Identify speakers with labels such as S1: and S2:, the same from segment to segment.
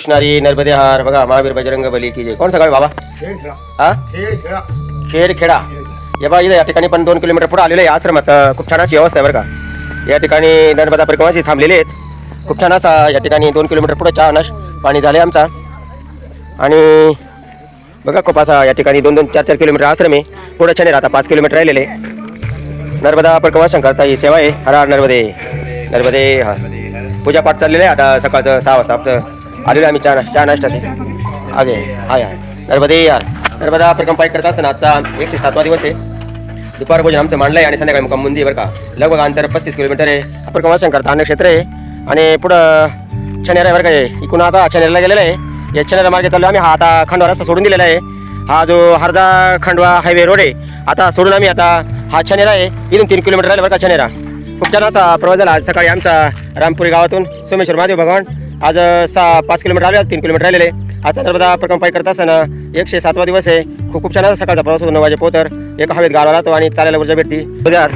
S1: कृष्णारी नर्मदे हार बघा महावीर बजरंग बली की जय. कोण सकाळी बाबा हा खेडखेडा हे बघा इथं या ठिकाणी पण 2 किलोमीटर पुढे आलेले आहे आश्रमात. खूप छान अशी व्यवस्था आहे बरं का. या ठिकाणी नर्मदा परिक्रमाशी थांबलेले आहेत. खूप छान असा या ठिकाणी 2 किलोमीटर पुढे चहा नाश पाणी झाले आमचा. आणि बघा खूप असा या ठिकाणी 2-2 4-4 किलोमीटर आश्रम आहे. पुढे छान आता 5 किलोमीटर राहिलेले. नर्मदा परिक्रमा शंकरता ही सेवा आहे. हर हर नर्मदे नर्मदे हा. पूजा पाठ चाललेलं आहे आता सकाळचं 6 वाजता आलेलो आम्ही चहा नाश्त्याचे आगे हाय हाय नर्मदे यार. नर्मदा परिक्रमा पायी करत असताना आजचा 107वा दिवस आहे. दुपार भोजन आमचं मांडलं आहे आणि संध्याकाळी मुक्काम मुंदी बरं का. लगभग अंतर 35 किलोमीटर आहे. परिक्रमा शंकरता अन्न क्षेत्र आहे आणि पुढं शनिवार बरं का. इकडून आता शनिवारला गेलेलं आहे. या शनिवार मार्गे चाललो आम्ही. हा आता खंडवा रस्ता सोडून दिलेला आहे. हा जो हरदा खंडवा हायवे रोड आहे आता सोडून आम्ही आता हा छनेरा आहे. इथून 3 किलोमीटर राहिलं बरं का छनेरा. खूप छान असा प्रवास झाला. आज सकाळी आमचा रामपुरी गावातून सोमेश्वर महादेव भगवान आज 5 किलोमीटर आले 3 किलोमीटर राहिलेले. आजचा नर्मदा परिक्रमा पायी करत असताना 107वा दिवस आहे. खूप छान असा सकाळचा प्रवास होतो. 9 वाजे पोतर एक हवेत गाडा राहतो आणि चालायला ऊर्जा भेटते. उद्या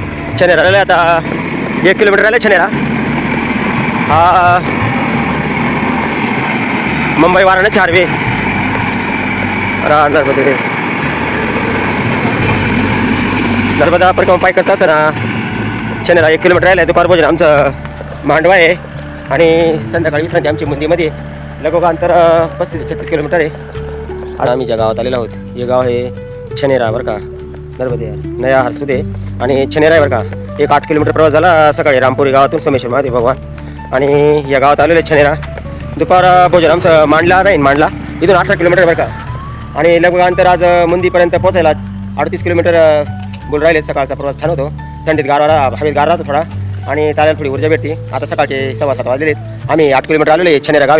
S1: छनेरा राहिले आता 1 किलोमीटर राहिले छनेरा. हा मुंबई वाराणसी हायवे नर्मदा परिक्रमा पायी करत असताना शनिवार 1 किलोमीटर राहिलं आहे. दुपार भोजन आमचं मांडवा आहे आणि संध्याकाळी विश्रांती आमची मुंदीमध्ये लगभग अंतर 35-36 किलोमीटर आहे. आता आम्ही ज्या गावात आलेलो आहोत हे गाव आहे छनेरा बरं का. नर्मदे नया हरसुदे आणि छनेरा आहे बरं का. 8 किलोमीटर प्रवास झाला सकाळी रामपुरी गावातून सोमेश्वर महादेव भगवान आणि या गावात आलेले छनेरा. दुपार भोजन आमचं मांडला इथून 18 किलोमीटर बरं का. आणि लगभग अंतर आज मुंदीपर्यंत पोहोचायला 38 किलोमीटर बोल राहिले. सकाळचा प्रवास छान होतो. थंडीत हवेत गार राहतो थोडा आणि चालायला थोडी ऊर्जा भेटते. आता सकाळचे 7:15 वाजलेले आम्ही 8 किलोमीटर आलेले छनेरा गाव.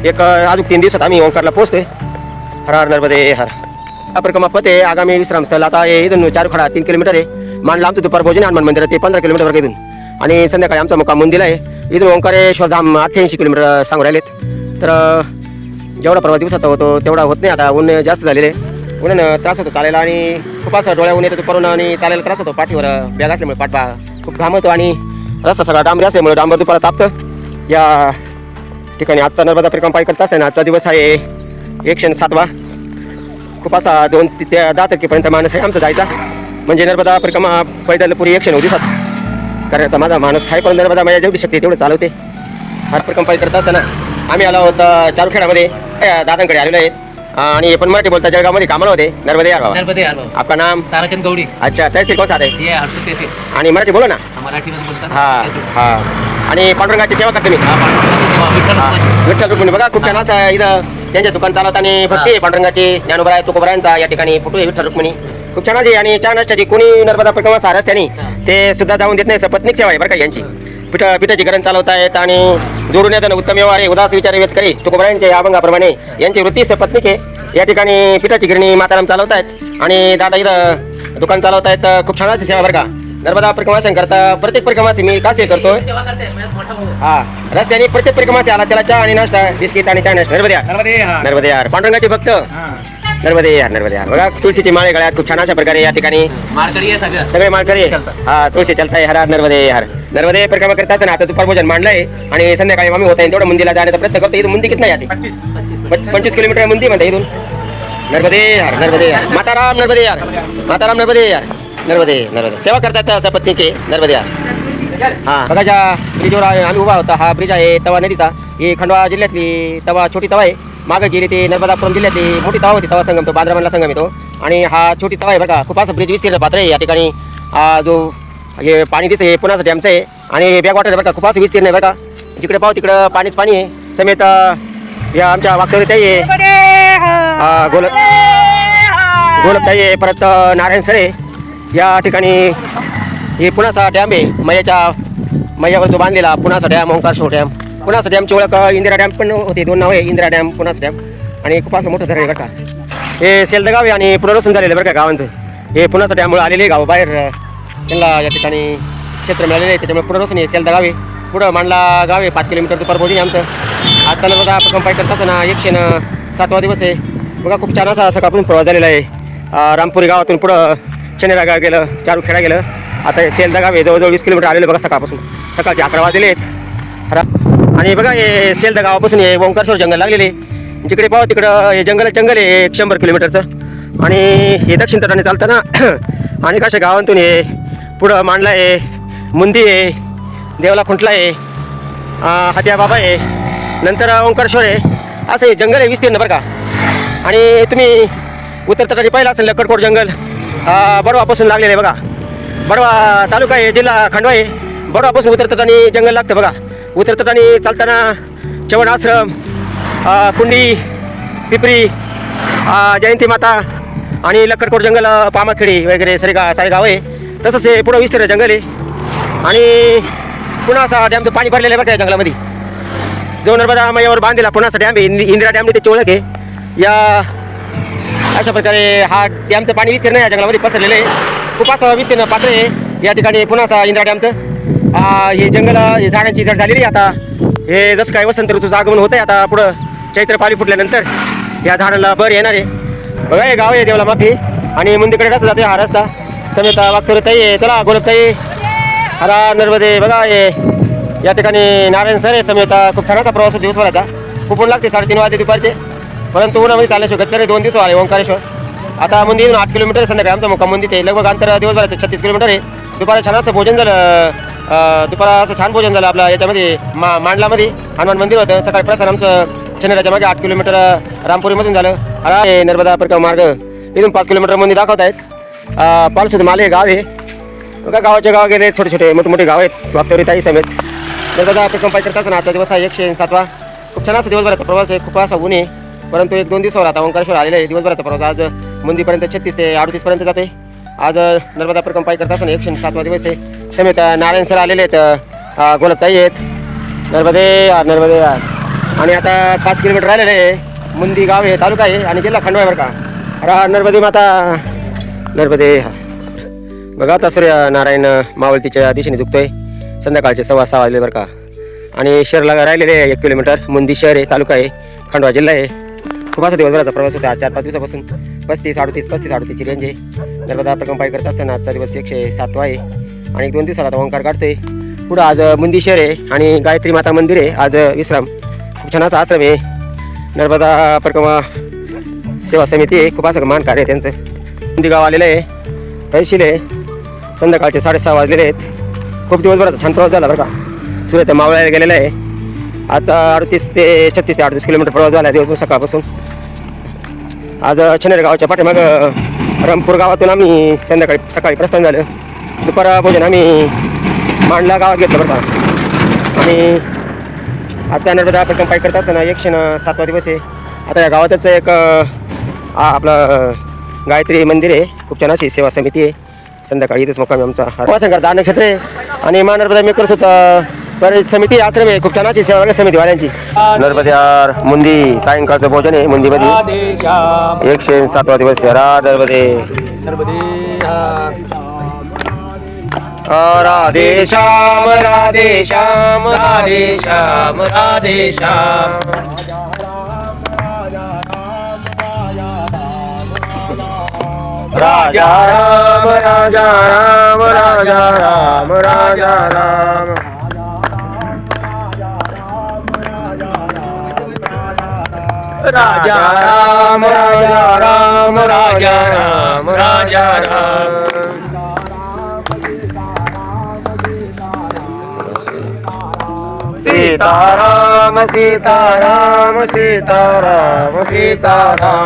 S1: एक अजून 3 दिवसात आम्ही ओंकारला पोहोचतोय. हर हर नर्मदे हर. हा परिक्रमा पथ आहे आगामी विश्रामस्थळ. आता इथून चारूखडा 3 किलोमीटर आहे. मांडला आमचं दुपार भोजन हनुमान मंदिर ते 15 किलोमीटर वगैरे इथून आणि संध्याकाळी आमचा मुक्काम मुंदीला आहे. इथून ओंकारेश्वर धाम 88 किलोमीटर सांगू राहिलेत. तर जेवढा प्रवास दिवसाचा होतो तेवढा होत नाही. आता ऊन जास्त झालेले उन्हानं त्रास होतो चालायला आणि खूप असं डोळ्या ऊन येतो दुपारून आणि चालायला त्रास होतो. पाठीवर बॅग असल्यामुळे पाठबा खूप घाम होतो आणि रस्ता सगळा डांबरी असल्यामुळे डांबर दुपारा तापतं. या ठिकाणी आजचा नर्मदा परिक्रमा पायी करत असताना आजचा दिवस आहे 107वा. खूप असा 2 ते 10 तारखेपर्यंत मानस आहे आमचा जायचा. म्हणजे नर्मदा परिक्रमा पैदल पुरी 109 दिवसात करण्याचा माझा मानस आहे. पण नर्मदा माझ्या जेवढी शक्ती तेवढं चालवते. हा परिक्रमा पायी करत असताना आम्ही आलो आहोत चारूखेडामध्ये दादांकडे आलेलो आहेत आणि हे पण मराठी बोलता जळगावमध्ये कामाला होते. नर्मदे यार बाबा.
S2: नर्मदे यार बाबा.
S1: आपका नाम
S2: ताराचंद गौड़ी.
S1: अच्छा तहसील कौन सा आहे
S2: ये हर्षद तहसील.
S1: आणि मराठी बोला ना.
S2: मराठी में बोलता ना.
S1: हा हा आणि पांडुरंगाची सेवा करते मी. विठ्ठल रुक्मिणी बघा खूप छान असं इथं त्यांच्या दुकान चालवताना भक्ती पांडुरंगाची ज्ञानोबराय तुकोबरायांचा या ठिकाणी फोटो आहे विठ्ठल रुक्मिणी. खूप छान आहे आणि चहा नाश्त्याची कोणी नर्मदा परिक्रमा सारस त्यांनी ते सुद्धा जाऊन देत नाही. सपत्निक सेवा आहे बरं का यांची. पिठाची गरण चालवतायत आणि जोडून येताना उत्तम व्यवहार उदास विचार वेचकरी तुकोबरायांच्या या अभंगाप्रमाणे यांची वृत्ती सपत्निक आहे. या ठिकाणी पिठाची गिरणी माताराम चालवतायत आणि दादा इथं दुकान चालवतायत. खूप छान अशी सेवा बरं का. नर्मदा परिक्रमा शंकरता प्रत्येक परिक्रमाची मी का सेवा करतोय. हा रस्त्याने प्रत्येक परिक्रमाचे आला त्याला चहा आणि नाश्ता बिस्किट आणि चहा नाश्ता. नर्मदे यार पांडुरंगाचे भक्त. नर्मदे यार बघा तुळशीची माळे गळ्यात खूप छान अशा प्रकारे या ठिकाणी सगळे माळकरी. हा तुळशी चलताय हर हर नर्मदे यार. नर्मदे परिक्रमा करतात ना. आता दुपार भोजन मांडलंय आणि संध्याकाळी आम्ही होता तेवढं मंदिरला जाण्याचा प्रयत्न करतो. इथून मुंदी किती याची 25 किलोमीटर मुंदी म्हणता इथून. नर्मदे यार माताराम नर्मदे यार नर्मदे सेवा करतात सपत्नीचे नर्मदे यार. हा बघा ज्या ब्रिजवर आम्ही उभा होता हा ब्रिज आहे तवा नदीचा. ही खंडवा जिल्ह्यातली तवा छोटी तवा आहे. मागे गेली ते नर्मदापुरम जिल्ह्यातली मोठी तवा होती. तवा संगम तो बांद्रामधला संगम येतो आणि हा छोटी तवा आहे बघा. खूप असं ब्रिज विस्तीर्ण पात्र आहे. या ठिकाणी जो हे पाणी दिसतं हे पुण्याचं डॅमचं आहे आणि बॅक वॉटर बघा खूप असं विस्तीर्ण आहे बघा. जिकडे पाहू तिकडं पाणीच पाणी आहे. समेत या आमच्या वागचौरी ताई आहे गोलकताई आहे परत नारायण सरे. या ठिकाणी हे पुण्याचा डॅम आहे. मैयावर जो बांधलेला पुण्याचा डॅम ओंकारेश्वर डॅम. पुण्याचा डॅमची ओळख इंदिरा डॅम पण होते. 2 नाव आहे इंदिरा डॅम पुण्याचा डॅम आणि खूप असं मोठं धरण आहे बरं का. हे सेलदगाव आहे आणि पुनर्वसन झालेलं बरं का गावांचं. हे पुण्याचा डॅममुळे आलेले गाव बाहेर त्यांना या ठिकाणी क्षेत्र मिळालेलं आहे त्याच्यामुळे पुनर्वसन हे सेलदगाव आहे. पुढं मांडला गाव आहे 5 किलोमीटर दुपार भोजन आमचं. आजचा नर्मदा परिक्रमा पायी करत असताना 107वा दिवस आहे बघा. खूप छान असा सकाळपासून प्रवास झालेला आहे. रामपुरी गावातून पुढं छनेरा गाव गेलं चारूखेडा गेलं. आता सेलदगाव आहे जवळजवळ 20 किलोमीटर आलेलं बघा सकाळपासून. सकाळचे 11 वाजलेले आहेत. आणि बघा हे सेलदा गावापासून हे ओंकारेश्वर जंगल लागलेले, जिकडे पाहू तिकडं हे जंगल आहे 100 किलोमीटरचं. आणि हे दक्षिण तटाने चालतं ना आणि कशा गावांतून हे पुढं मांडला आहे, मुंदी आहे, देवला खुंटला आहे, हात्या बाबा आहे, नंतर ओंकारेश्वर आहे. असं हे जंगल आहे विस्तीर्ण बरं का. आणि तुम्ही उत्तर तटाने पाहिलं असेल लक्कडकोट जंगल बडवापासून लागलेलं आहे बघा. बडवा तालुका आहे, जिल्हा खंडवा आहे. बडवापासून उत्तर तटाने जंगल लागतं बघा. उत्तर तटाने चालताना चवण आश्रम, कुंडी, पिपरी, जयंती माता आणि लक्कडकोट जंगल, पामाखेडी वगैरे सारे गाव आहे. तसंच हे पुढं विस्तीर्ण जंगल आहे. आणि पुन्हा असा डॅमचं पाणी भरलेलं आहे बरं त्या जंगलामध्ये. जो नर्मदा मैयावर बांधलेला पुन्हा असा डॅम आहे, इंदिरा डॅम त्याची ओळख आहे. या अशा प्रकारे हा डॅमचं पाणी विस्तीर्ण या जंगलामध्ये पसरलेलं आहे. खूप असं विस्तीर्ण पात्र आहे या ठिकाणी. पुन्हा असा इंदिरा डॅमचं हे जंगल, हे झाडांची झड झालेली आता. हे जसं काय वसंत ऋतूचं आगमन होतं आहे आता, पुढं चैत्र पाली फुटल्यानंतर या झाडाला बर येणार आहे. बघा हे गाव आहे देवला माफी. आणि मंदिरकडे रस्ता जाते, हा रस्ता समेत वागसरताई आहे. चला गोलपताई, हरा नर्मदे. बघा हे या ठिकाणी नारायण सर आहे समेत. खूप छान असा प्रवास होता दिवसभराचा. खूप ऊन लागते 3:30 वाजते दुपारचे, परंतु उन्हामध्ये चालण्याशिवाय गतले 2 दिवस आले ओंकारेश्वर. आता मंदिर 8 किलोमीटर संध्याकाळी आमचं मुक्काम मंदिर आहे. लगभग अंतर दिवसभराचं 36 किलोमीटर आहे. दुपारा छान असं भोजन झालं, दुपारा असं छान भोजन झालं आपलं याच्यामध्ये मांडलामध्ये हनुमान मंदिर होतं. सकाळी प्रस्थान आमचं चंद्राच्या मागे 8 किलोमीटर रामपुरीमधून झालं. हे नर्मदा परिक्रमा मार्ग इथून 5 किलोमीटर मंदिर दाखवत आहेत. पालसुद माले गाव आहे बघा. गावाचे गाव गेले छोटे मोठे गाव आहेत वागचौरीताई समेत. नर्मदा परिक्रमा पाय करत असताना आजचा दिवस आहे 107वा. खूप छान असं दिवसभराचा प्रवास आहे. खूप असा ऊन आहे, परंतु 1-2 दिवसावर आता ओंकारेश्वर आलेलं आहे. दिवसभराचा प्रवास आज मंदीपर्यंत 36 ते 38 पर्यंत जाते. आज नर्मदा परिक्रमा पाय करत असताना 107वा दिवस आहे. समेत नारायण सर आलेले आहेत, गोलपताई आहेत, नर्मदे आणि आता 5 किलोमीटर राहिलेलं आहे. मुंदी गाव आहे, तालुका आहे आणि जिल्हा खंडवा बरं का. नर्मदे माता नर्मदे. बघा आता सूर्यनारायण मावळतीच्या दिशेने झुकतोय. संध्याकाळचे 6:15 वाजले बरं का. आणि शहरला राहिलेले आहे 1 किलोमीटर. मुंदी शहर आहे, तालुका आहे, खंडवा जिल्हा आहे. खूप असा दिवसभराचा प्रवास होता आज 4-5 दिवसापासून. 35-38ची रेंज आहे. नर्मदा परिक्रमा पाय करत असताना आजचा दिवस 107वा आहे. आणि 1-2 दिवसात आता ओंकार काढतोय. पुढं आज मुंदी शहर आहे आणि गायत्री माता मंदिर आहे. आज विश्राम. खूप छान असा आश्रम आहे. नर्मदा परिक्रमा सेवा समिती आहे. खूप असं मान कार्य आहे त्यांचं. मुंदी गाव आलेलं आहे, तहसील आहे. संध्याकाळचे 6:30 वाजलेले आहेत. खूप दिवसभराचा छान प्रवास झाला बरं का. सूर्य त्या मावळायला गेलेला आहे. आजचा 36 ते 38 किलोमीटर प्रवास झाला दिवसभर सकाळपासून. आज चनेर गावाच्या पाठीमागं रामपूर गावातून आम्ही सकाळी प्रस्थान झालं. दुपारा भोजन आम्ही मांडला गावात घेतलं बरं का. आणि आजचा नर्मदा परिक्रमा पाय करत असताना 107वा दिवस आहे. आता या गावातच एक आपलं गायत्री मंदिर आहे. खूप छान अशी सेवा समिती आहे. संध्याकाळी इथेच मुक्कामी आमचा हरवाशंकर दान नक्षत्र आहे. आणि मा नर्मदा मेकर सुद्धा समिती आश्रम आहे. खूप छान अशी सेवा समिती वाल्यांची. नर्मद्यार मुंदी सायंकाळचं भोजन आहे मुंदीमध्ये. 107वा दिवस आहे. नर्मदे राधे श्याम राधे श्याम राधे श्याम राधे श्याम. राजा राम राजा राम राजा राम राजा राम. राजा राम राजा राम राजा राम राजा राम. सीताराम सीताराम सीताराम सीताराम.